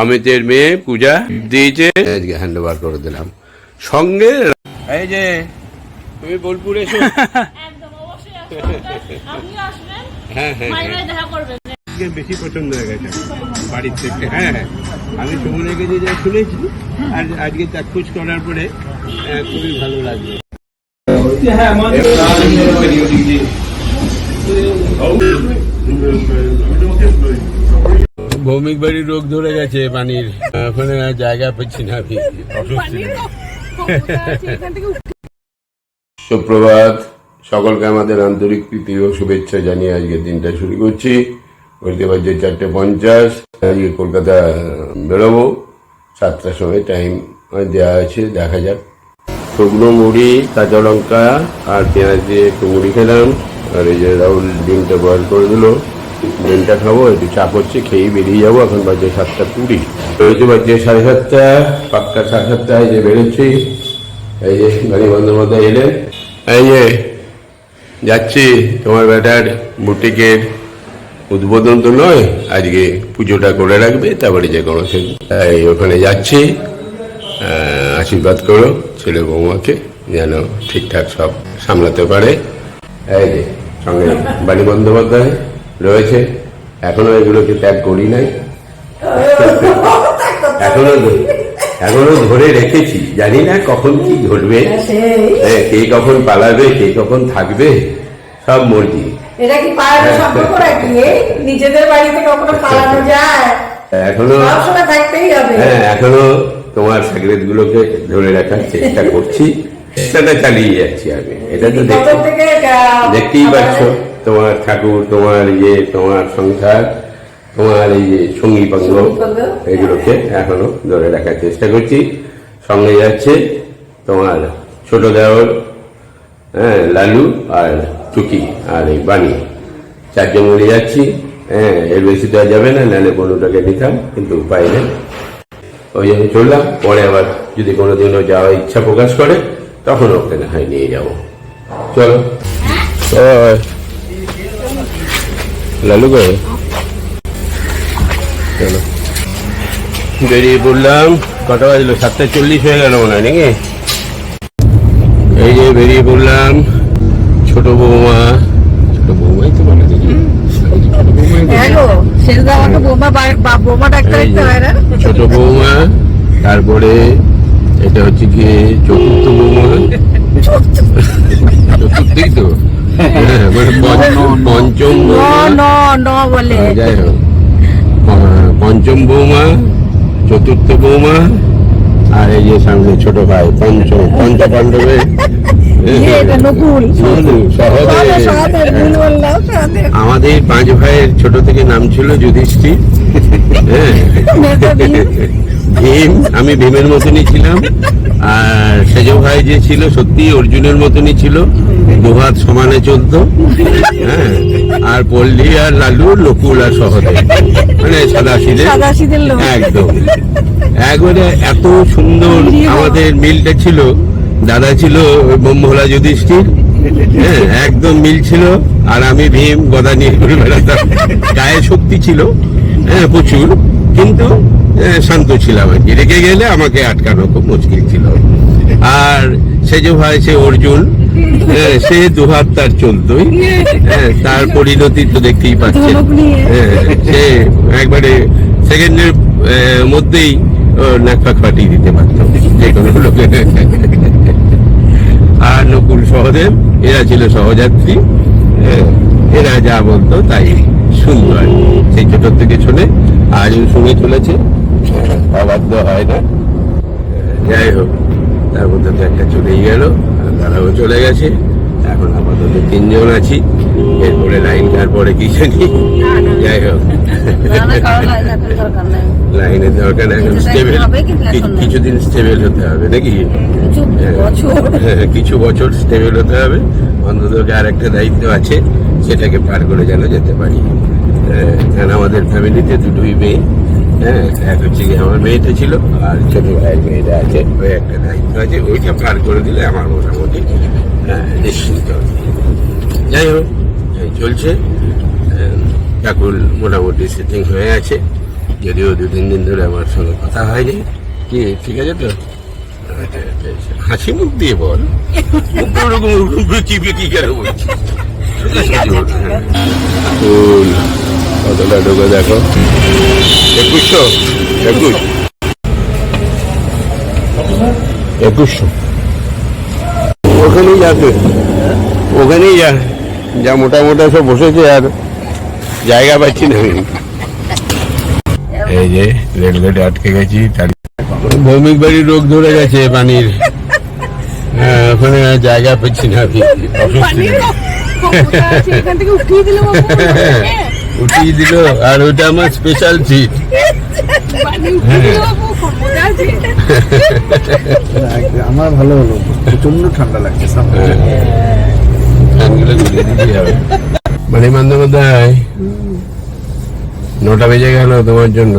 অমিতের মেয়ে পূজা দিয়েছে, আজকে হ্যান্ড ওভার করে দিলাম। সঙ্গে এই যে তুমি বোলপুর এসো। হ্যাঁ হ্যাঁ বেশি পছন্দ হয়ে গেছে বাড়ির থেকে। হ্যাঁ আমি সুমনের কাছে যা শুনেছি আর আজকে চাক্ষুষ করার পরে খুবই ভালো লাগলো। ভৌমিক বাড়ির রোগ ধরে গেছে পানির, ওখানে জায়গা পাচ্ছি না আমি, অসুস্থ। সুপ্রভাত, সকলকে আমাদের আন্তরিক প্রীতি ও শুভেচ্ছা জানিয়ে আজকে দিনটা শুরু করছি। বলতে পারছি 4:50, আজকে কলকাতা বেরোবো 7টার সময়, টাইম দেওয়া আছে, দেখা যাক। শুকনো মুড়ি, কাঁচা লঙ্কা আর পেঁয়াজ দিয়ে একটু মুড়ি খেলাম। আর এই যে রাহুল ডিমটা বয়েল করে দিল, ডিমটা খাবো, একটু চাপ হচ্ছে, খেয়েই বেরিয়ে যাবো। এখন বাজে 7:20, বেরোতে বাজছে 7:30, পাক্কা 7:30 যে বেরোচ্ছি। এই যে গাড়ি বন্দ্যোপাধ্যায় এলেন, এই যে যাচ্ছি তোমার বেটার বুটিকের উদ্বোধন তো নয়, আজকে পুজোটা করে রাখবে, তারপরে যে কোনো ওখানে যাচ্ছি। আশীর্বাদ করো ছেলে বৌমাকে, যেন ঠিকঠাক সব সামলাতে পারে। এই যে সঙ্গে বাণী বন্দ্যোপাধ্যায় রয়েছে, এখনো এগুলোকে ত্যাগ করি নাই, এখনো ধরে রেখেছি। জানি না কখন কি ঘটবে, কে কখন পালাবে, কে কখন থাকবে, সব মর্জি। এটা কি পালানোর সম্পর্ক নাকি? নিজেদের বাড়িতে কখনো পালানো যায়? এখনো সবসময় থাকতেই হবে। হ্যাঁ, এখনো তোমার সিগারেট গুলোকে ধরে রাখার চেষ্টা করছি, চেষ্টাটা চালিয়ে যাচ্ছি আমি। এটা তো দেখতেই পাচ্ছ, তোমার ঠাকুর, তোমার তোমার সংসার, তোমার এই যে সঙ্গী পাঙ্গ, এগুলোকে এখনো ধরে রাখার চেষ্টা করছি। সঙ্গে যাচ্ছে তোমার ছোট দেওর, হ্যাঁ, লালু আর চুকি আর এই বাণী, 4 জন মিলে যাচ্ছি। হ্যাঁ, এর বেশি তো আর যাবে না, নাহলে 15 টাকা নিতাম, কিন্তু উপায় নেই, ওই জন্য চললাম। পরে আবার যদি কোনোদিনও যাওয়ার ইচ্ছা প্রকাশ করে, তখন ওকে না হয় নিয়ে যাবো। চলো লালু গো, চলো বেরিয়ে পড়লাম। কটা বাজলো? 7:40 হয়ে গেল মনে হয় নাকি? এই যে বেরিয়ে পড়লাম। ছোট বৌমাই তো বলে দেখি, ছোট বৌমা, তারপরে এটা হচ্ছে কি চতুর্থ বৌমা, চতুর্থই তো, পঞ্চম বলে, যাই হোক, পঞ্চম বৌমা, চতুর্থ বৌমা, আর এই যে সামনে ছোট ভাই পঞ্চ পাণ্ডবের আমাদের 5 ভাইয়ের ছোট থেকে নাম ছিল যুধিষ্ঠির। ভীম, আমি ভীমের মতনই ছিলাম। আর সেজ ভাই যে ছিল সত্যি অর্জুনের মতনই ছিল, 2 হাত সমানে চলতো। হ্যাঁ, আর পল্লী আর লালু, নকুল আর সহদেব, মানে সাদাশিদের একদম একবারে এত সুন্দর আমাদের মিলটা ছিল। দাদা ছিল ব্রহ্মলা যুধিষ্ঠির, হ্যাঁ, একদম মিল ছিল। আর আমি ভীম, গদা নিয়ে ঘুরে বেড়াতাম। গায়ে শক্তি ছিল, হ্যাঁ, প্রচুর, কিন্তু শান্ত ছিলাম আর কি। রেখে গেলে আমাকে আটকানো খুব মুশকিল ছিল। আর সেজ ভাই, সে অর্জুন, সে 2 হাত তার চলতোই। তার পরিণতি তো দেখতেই পাচ্ছে, সে একবারে সেকেন্ডের মধ্যেই নাক ফাঁক ফাটিয়ে দিতে পারত যে কোনো লোকের। আর নকুল, সহদেব, এরা ছিল সহযাত্রী, এরা যা বলতো তাই শুনতো আর সেই ছোট থেকে শুনে আজও শুনে চলেছে, অবাধ্য হয় না। যাই হোক, তার মধ্যে তো একটা চলেই গেল, তারাও চলে গেছে। এখন আপাতত 3 জন আছি, এরপরে লাইন কার পরে কি জানি। যাই হোক, লাইনের দরকার, এখন স্টেবল, কিছুদিন স্টেবল হতে হবে নাকি, কিছু বছর স্টেবল হতে হবে। অন্তত আর একটা দায়িত্ব আছে, সেটাকে পার করে যেন যেতে পারি। কারণ আমাদের ফ্যামিলিতে 2টোই মেয়ে। হ্যাঁ, এক হচ্ছে কি আমার মেয়েটা ছিল, আর ছোট ভাইয়ের মেয়েটা আছে, ওই একটা দায়িত্ব আছে, ওইটা পার করে দিলে আমার মোটামুটি নিশ্চিন্ত। যাই হোক, চলছে, ঠাকুর মোটামুটি সেটিং হয়ে আছে। যদিও 2-3 দিন ধরে আমার সঙ্গে কথা হয়নি। কি ঠিক আছে তো? আচ্ছা, আচ্ছা, আচ্ছা। হাসি মুখ দিয়ে বল, মুখটা ওরকম চিপে কি কেন বলছি? ফুল কতটা ঢোকে দেখো, 2100 ওখানেই যাতে, ওখানেই যা মোটা মোটা সব বসেছে, আর জায়গা পাচ্ছি না আমি। এই যে রেলগেটে আটকে গেছি, ভৌমিক বাড়ির রোগ ধরে গেছে পানির। হ্যাঁ, ওখানে জায়গা পাচ্ছি না আমি, উঠিয়ে দিল। আর ওটা আমার স্পেশাল সিট। আমার ভালো হলো, প্রচন্ড ঠান্ডা লাগছে। মানে বন্দ্যোপাধ্যায়, 9টা বেজে গেল তোমার জন্য।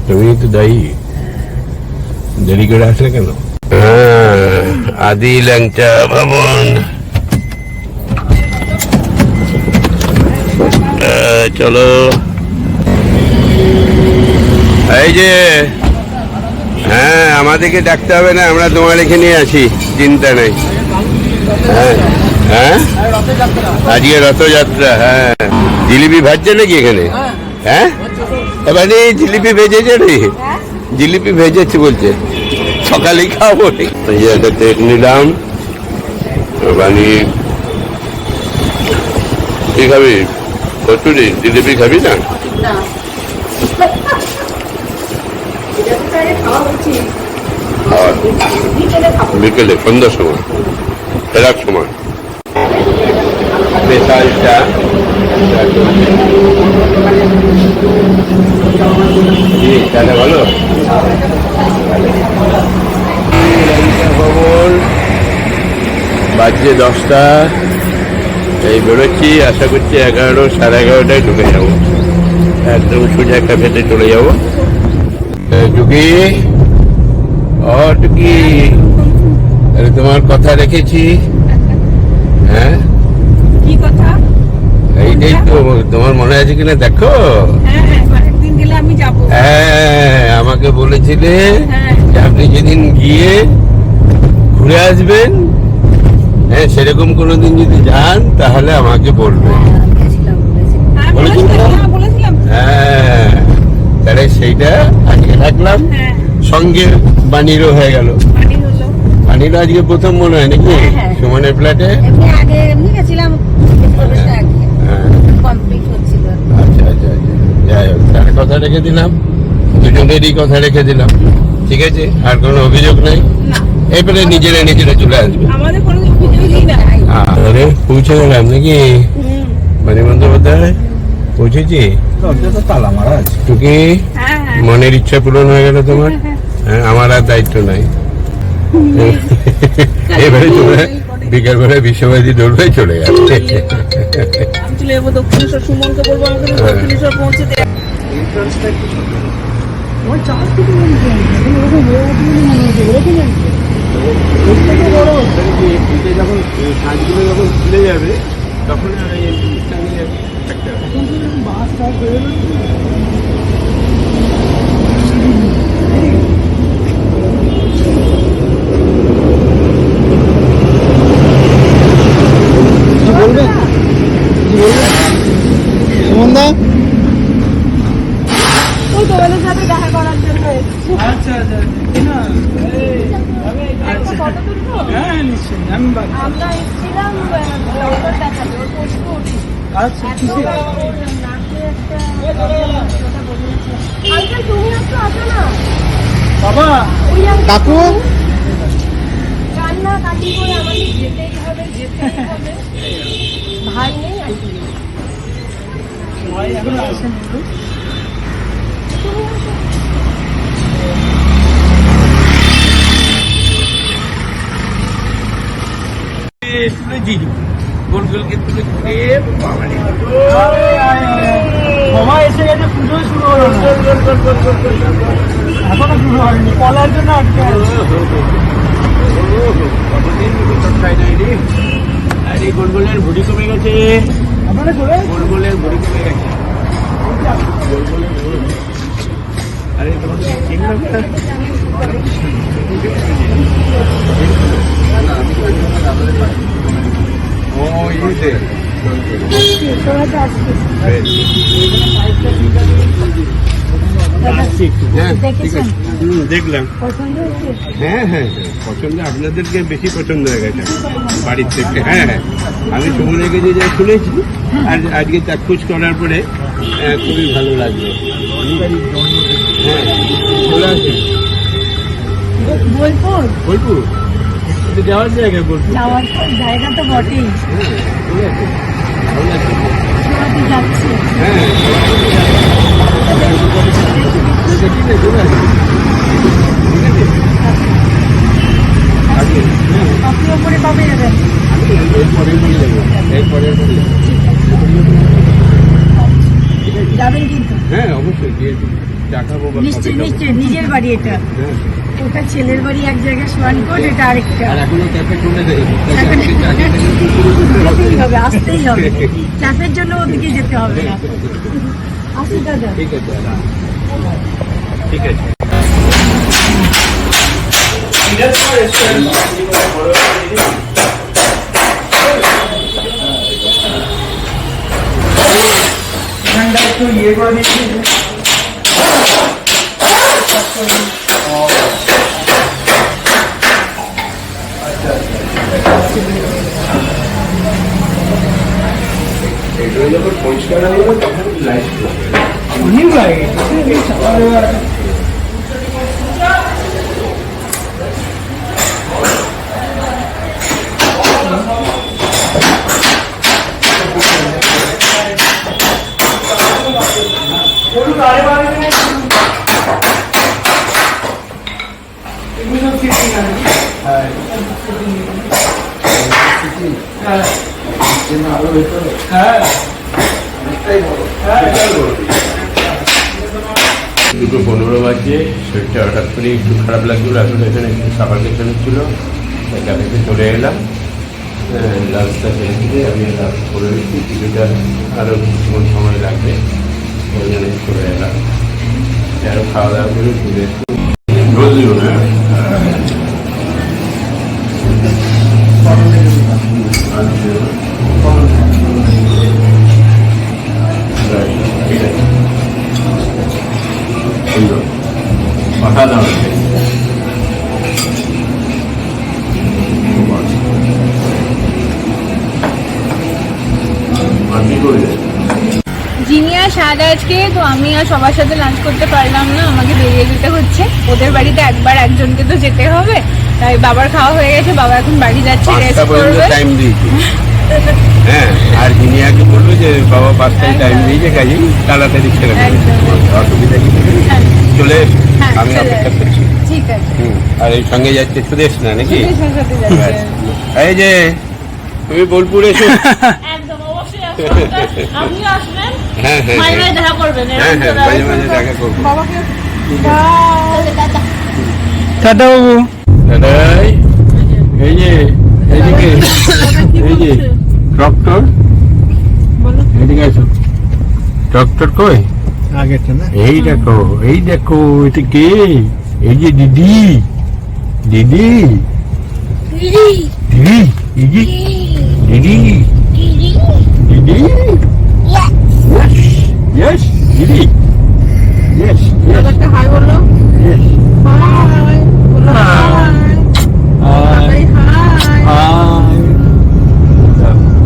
তুমি তো দায়ী, দেরি করে আসলে কেন? আদি ল্যাংচা ভবন, চলো। এই যে, হ্যাঁ, আমাদেরকে ডাকতে হবে না, আমরা তোমার এখানে আছি, চিন্তা নেই। হ্যাঁ হ্যাঁ, আজকে রথযাত্রা। হ্যাঁ, জিলিপি ভাজছে নাকি এখানে? হ্যাঁ, এবারে জিলিপি ভেজেছে রে, জিলিপি ভেজেছে বলছে, সকালেই খাবো। একটা কেক নিলাম। মানে কি খাবি? কচুরি, জিলিপি খাবি না? বিকেলে সন্ধ্যার সময়, ফেরার সময় স্পেশালটা ভালো। ভবন বাজছে 10টা, এই বেরোচ্ছি। আশা করছি 11, সাড়ে 11টায় ঢুকে যাবো, একদম সোজা ক্যাফেতে চলে যাবো। টুকি, ও টুকি, আরে তোমার কথা রেখেছি। হ্যাঁ, কি কথা? এইটাই তো, তোমার মনে আছে কিনা দেখো। হ্যাঁ, আমাকে বলেছিলে যে আপনি যেদিন গিয়ে ঘুরে আসবেন, হ্যাঁ, সেরকম কোনোদিন যদি যান তাহলে আমাকে বলবেন। হ্যাঁ, তাহলে সেইটা আজকে থাকলাম, সঙ্গে বাণীরও হয়ে গেল। বাণীরও আজকে প্রথম মনে হয় নাকি সুমনের ফ্ল্যাটে? আচ্ছা আচ্ছা আচ্ছা, যাই হোক, তার কথা রেখে দিলাম, দুজনেরই কথা রেখে দিলাম। ঠিক আছে, আর কোনো অভিযোগ নেই। এরপরে নিজেরা নিজেরা চলে আসবে। আরে পৌঁছে গেলাম নাকি? মানে বন্দ্যোপাধ্যায় পৌঁছেছি। তালা মারা আছে। টুকি, মনের ইচ্ছা পূরণ হয়ে গেল তোমার। হ্যাঁ, আমার আর দায়িত্ব নাই। এবারে তোমরা বিকাল বেলায় বিশ্ববাদী দৌড়ে চলে গেল। দক্ষিণেশ্বর সুমনকে বলবো আমাকে দক্ষিণেশ্বর পৌঁছে দেয়। যখন কাজগুলো যখন খুলে যাবে তখন সুমনদা, ওই তোমাদের সাথে দেখা করার জন্য এসেছি। আচ্ছা আচ্ছা, কতদূর তো? হ্যাঁ নিশ্চয়ই, আমি আমরা এসেছিলাম ওটার দেখাতে, ওর পোস্ট উঠি। আচ্ছা, আঙ্কেল তুমি একটু আসো না বাবা। ওই কাকু, রান্না কাটি করে আমাদের যেতেই হবে, যেতেই হবে। ভাই নেই আন্টি নেই। ভাই এখন আসেন একটু। গোল গোল কিন্তু বাবা এসে গেছে, পুজো শুরু হলো না, এখনো শুরু হয়নি, কলার জন্য আটকে আছে। গোলগোলের ভুড়ি কমে গেছে, আপনারা চলে গোলগোলের ভুড়ি কমে গেছে। দেখলাম, হ্যাঁ হ্যাঁ পছন্দ, আপনাদেরকে বেশি পছন্দ হয়ে গেছে বাড়ির থেকে। হ্যাঁ হ্যাঁ, আমি সুমনের কাছে যা শুনেছি আর আজকে চাক্ষুষ করার পরে খুবই ভালো লাগলো। হ্যাঁ, চলে আসুন। বোলপুর বোলপুর যাওয়ার জায়গা, বোলপুর যাওয়ার জায়গা তো বটেই, ঠিক আছে, ভালো লাগছে। সবাই যাচ্ছে। হ্যাঁ ঠিক আছে, চলে আসুন। আপনি ওপরে কবে যাবেন? এরপরে বলে যাবো, এরপরে বলে যাবো। যাবেন কিন্তু? হ্যাঁ অবশ্যই, গিয়ে চা খাবো বা নিশ্চয়ই নিশ্চয়ই, নিজের বাড়ি এটা, হ্যাঁ। ওটা ছেলের বাড়ি এক জায়গায়, সোয়ানকোট এটা আরেকটা। আর এখনো ক্যাফে খুলে দেয়, যেতেই হবে, আসতেই হবে, ক্যাফের জন্য ওদিকে যেতে হবে না। আসি দাদা। ঠিক আছে, ঠিক আছে। ঠান্ডা একটু ইয়ে করে দিচ্ছি। এগুলো যখন পরিষ্কার হয়ে যাবে তখন লাইট অনেক লাগে সকালবেলা। দুটো 15 বাজে, শরীরটা হঠাৎ করে একটু খারাপ লাগছিল, আসলে এখানে একটু সাফাকেশন ছিল, তাই ক্যাফেতে চলে এলাম। লাঞ্চটা ছেড়ে দিয়ে আমি লাঞ্চ করে রেখেছি, কিছুটা আরও কিছুক্ষণ সময় লাগবে, ওই জন্য চলে এলাম। আরও খাওয়া দাওয়া করে ঘুরে রোজ না ঠিক আছে, সুন্দর অসাধারণ। জিনিয়া স্বাদ আজকে তো আমি আর সবার সাথে লাঞ্চ করতে পারলাম না, আমাকে বেরিয়ে যেতে হচ্ছে। ওদের বাড়িতে একবার একজনকে তো যেতে হবে, তাই বাবার খাওয়া হয়ে গেছে, বাবা এখন বাড়ি যাচ্ছে, রেস্ট করবে। টাইম দিয়েছি, হ্যাঁ, আর জিনিয়াকে বললো যে বাবা 5টায় টাইম দিয়েছে, কাজে তাড়াতাড়ি ছেড়ে দেবে, অসুবিধা কিছু নেই, চলে এসো, হ্যাঁ, আমি চলে অপেক্ষা এসো। করছি। ঠিক আছে, আর এই সঙ্গে যাচ্ছে সুদেশ না নাকি? সুদেশের সাথে যাচ্ছে। এই যে তুমি বোলপুর এসো। একদম অবশ্যই আসবেন, আপনিও আসবেন, হ্যাঁ হ্যাঁ মাঝে হ্যাঁ মাঝে দেখা করবেন, হ্যাঁ হ্যাঁ, মাঝে মাঝে দেখা করবো। বাবাকে টাটা বাবু। দাদাই, এই যে এইদিকে, এই যে ডক্টর, এদিকে আসো। ডক্টর কই? আগেরটা না? এই দেখো, এই দেখো, এটা কে? এই যে দিদি, দিদি, দিদি, এই যে দিদি, দিদি, yes, দিদি, yes, yes, একটা হাই বলো। yes. হাই বলো, হাই হাই।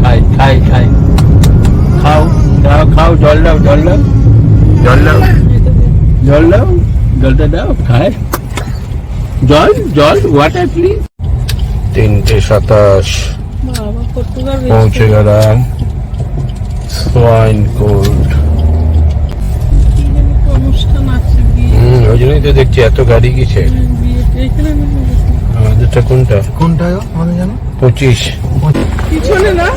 খাই খাই খাই, খাও দাও, খাও, জল দাও, জল দাও, জল দাও, জল দাও, জলটা দাও, খায় জল, জল, ওয়াটার প্লিজ। 3:27 পৌঁছে গেলাম সোয়াইন কোর্ট। ওই জন্যই তো দেখছি এত গাড়ি গেছে। আমাদেরটা কোনটা? কোনটা মানে জানো? 25 পিছনে না?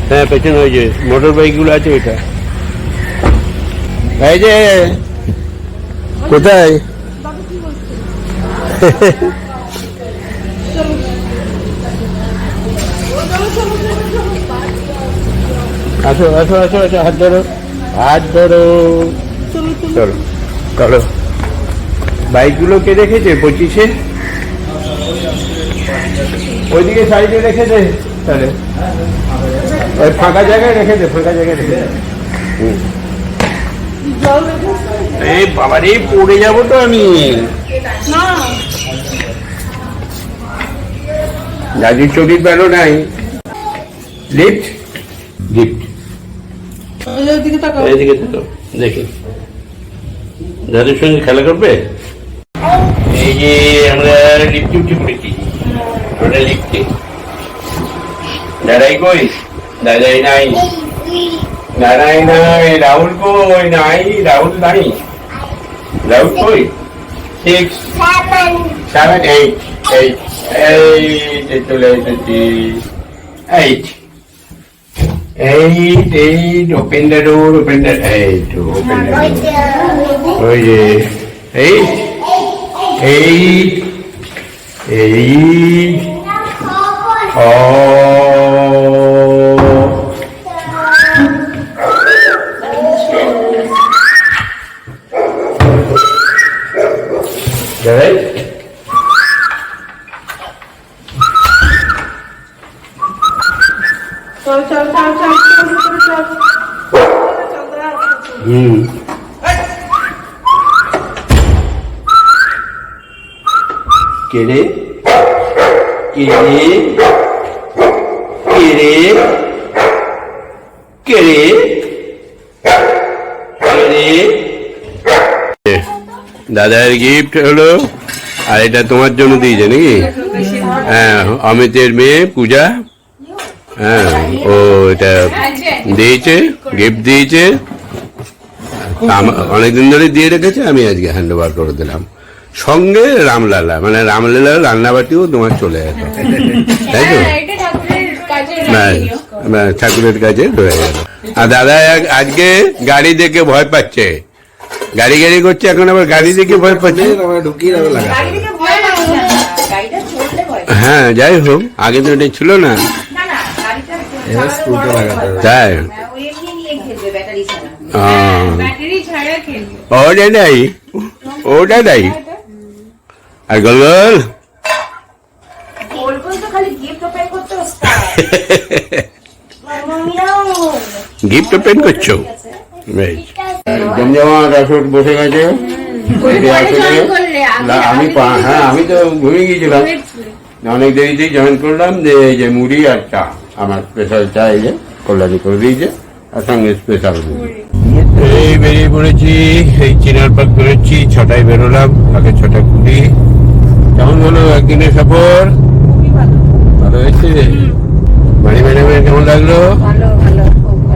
হ্যাঁ পেছনে ওই যে মোটর বাইক গুলো আছে ওইটা। এই যে কোথায়? আসো আসো আসো আসো, হাত ধরো, হাত ধরো, চলো চলো। বাইকগুলো কে রেখেছে 25-এ? ওইদিকে সাইডে রেখে দে তাহলে, ওই ফাঁকা জায়গায় রেখে দে, ফাঁকা জায়গায় রেখে দে। এই বাবা রে, পড়ে যাবো তো আমি। দাদির চটির বেলো নাই। লিফট লিফট এদিকে থাকো, দেখি দাদুর সঙ্গে খেলা করবে। এই যে আমরা লিফটে উঠে পড়েছি, আমরা লিফটে। দাদাই কই? দাদাই নাই, দাদাই নাই। রাহুল কই? নাই, রাহুল নাই। রাহুল কই? 6 7 8 8 এই চলে এসেছি। 8 open the door, open the, এই তো ওপেন দ্য ডোর। ওই যে 8 ও দাদাই কেড়ে কেড়ে কেড়ে কেড়ে কেড়ে। দাদার গিফট হলো, আর এটা তোমার জন্য দিয়েছে নাকি? হ্যাঁ, অমিতের মেয়ে পূজা। হ্যাঁ, ও এটা দিয়েছে, গিফট দিয়েছে, অনেকদিন ধরে দিয়ে রেখেছে, আমি আজকে হ্যান্ড ওভার করে দিলাম। সঙ্গে রামলালা, মানে রামলালার রান্নাবাটিও তোমার চলে গেল, তাই তো? ঠাকুরের কাছে রয়ে গেল। আর দাদা আজকে গাড়ি দেখে ভয় পাচ্ছে, গাড়ি গাড়ি করছে, এখন আবার গাড়ি দেখে ভয় পাচ্ছে। হ্যাঁ, যাই হোক, আগে তো এটা ছিল না, তাই ওটাই ওটাই। আর গোল গিফট ওপেন করছো? জমজমাট আসর বসে গেছে। আমি হ্যাঁ, আমি তো ঘুমিয়ে গিয়েছিলাম, অনেক দেরিতেই জয়েন করলাম। যে এই যে মুড়ি আর চা, আমার স্পেশাল চা এই যে কল্যাণী করে দিয়েছে, আর সঙ্গে স্পেশাল মুড়ি। এই বেরিয়ে পড়েছি, এই চিনার পাক বেরোচ্ছি, 6টায় বেরোলাম, আগে 6:20। কেমন হলো একদিনের সফর? ভালো হয়েছে। মানি ম্যাডামের কেমন লাগলো?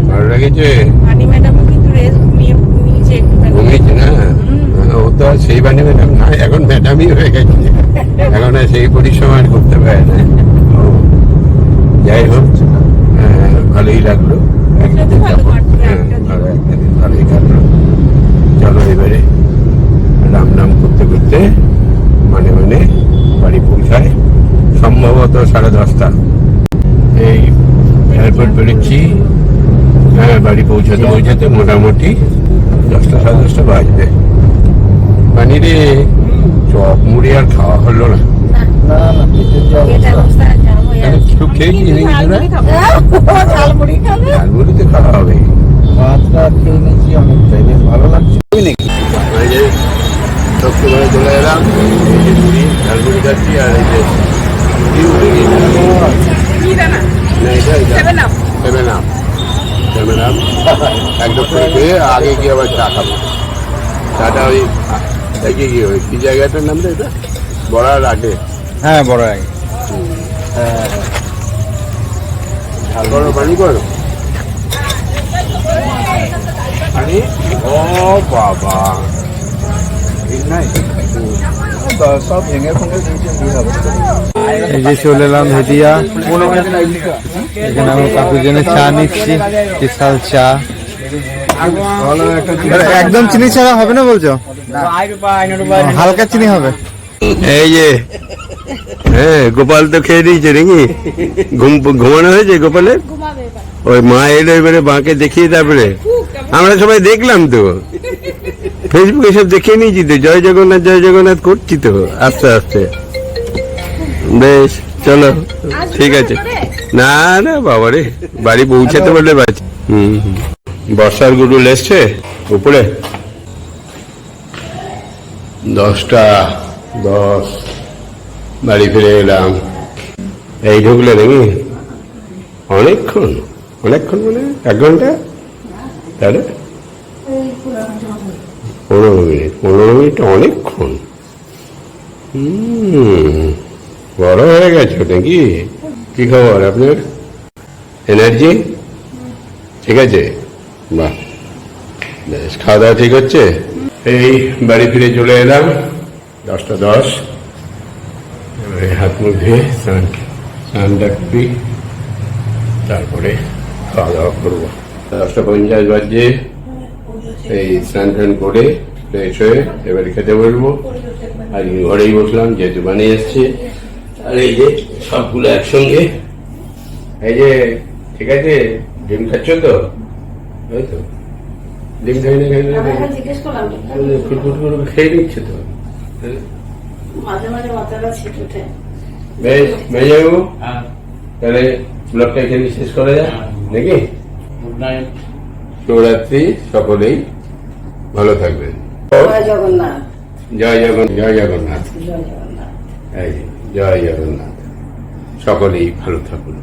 ভালো লেগেছে? ঘুমিয়েছে না? ও তো আর সেই বাণী ম্যাডাম না, এখন ম্যাডামই হয়ে গেছে, এখন আর সেই পরিশ্রম আর করতে পারে না। যাই হোক, ভালোই লাগলো, ভালোই কাটলো। চলো এবারে রাম নাম করতে করতে মানে বাড়ি পৌঁছায়, সম্ভবত 10:30। এই এয়ারপোর্ট বেরোচ্ছি, হ্যাঁ, বাড়ি পৌঁছাতে পৌঁছাতে মোটামুটি 10টা 10:30 বাজবে। পানি রে, চপ মুড়ি আর খাওয়া হলো না। কিছু খেয়েছি নাকি তোরা? ঝালমুড়ি তো খাওয়া হবে। ভালো লাগছে নাকি? সবসময় চলে এলাম, এই যে মুড়ি, ঝালমুড়ি খাচ্ছি, আর এই যে মুড়ি উঠে গিয়েছে। একদম খেয়ে আগে গিয়ে আবার চা খাবো। চাটা ওই এগিয়ে গিয়ে ওই কি জায়গাটার নাম এটা? বড়ার আগে। হ্যাঁ, বড় আগে। ঝাল করো, পানি করো, পানি। ও বাবা, ঠিক নাই, সব ভেঙে ফেঙে এই যে চলে এলাম হেদিয়া। এখানে আমি কাকুর জন্য চা নিচ্ছি, স্পেশাল চা। একদম চিনি ছাড়া হবে না বলছো? হালকা চিনি হবে। এই যে হ্যাঁ, গোপাল তো খেয়ে দিয়েছে নাকি? ঘুমানো হয়েছে গোপালের? ওই মা এলো, এবারে মাকে দেখিয়ে তারপরে আমরা সবাই দেখলাম তো, ফেসবুকে সব দেখে নিয়েছি তো, জয় জগন্নাথ করছি তো আস্তে আস্তে। বেশ চলো ঠিক আছে। না না বাবারে, বাড়ি পৌঁছাতে বললে বাঁচি। বর্ষার গুরুল এসছে উপরে। 10:10 বাড়ি ফিরে এলাম। এই ঢুকলে নাকি? অনেকক্ষণ মানে 1 ঘন্টা, তাহলে 15 মিনিট অনেকক্ষণ। বড় হয়ে গেছে নাকি? কি খবর আপনার? এনার্জি ঠিক আছে? বাহ, বেশ। খাওয়া দাওয়া ঠিক হচ্ছে? এই বাড়ি ফিরে চলে এলাম 10:10। এবারে হাত মুখ ধুয়ে স্নান ডাকবি, তারপরে খাওয়া দাওয়া করবো। 10:50 বাজে। এই স্নান টান করে ফ্রেশ হয়ে এবারে খেতে বসবো। আর ঘরেই বসলাম যেহেতু বানিয়ে এসছে। আর এই যে সবগুলো একসঙ্গে, এই যে ঠিক আছে, ডিম খাচ্ছ তো? ওই তো ডিম খাই না জিজ্ঞেস করলাম ফুটফুট করে খেয়ে নিচ্ছে তো। মাঝে মাঝে মাথাটা ছিট উঠে। বেশ মেয়ে যাবো, তাহলে ব্লগটা এখানে শেষ করা যায় নাকি? গুড নাইট, শুভরাত্রি, সকলেই ভালো থাকবেন। জয় জগন্নাথ। জয় জগন্নাথ। জয় জগন্নাথ। জয় জগন্নাথ। এই যে, জয় জগন্নাথ। সকলেই ভালো থাকুন।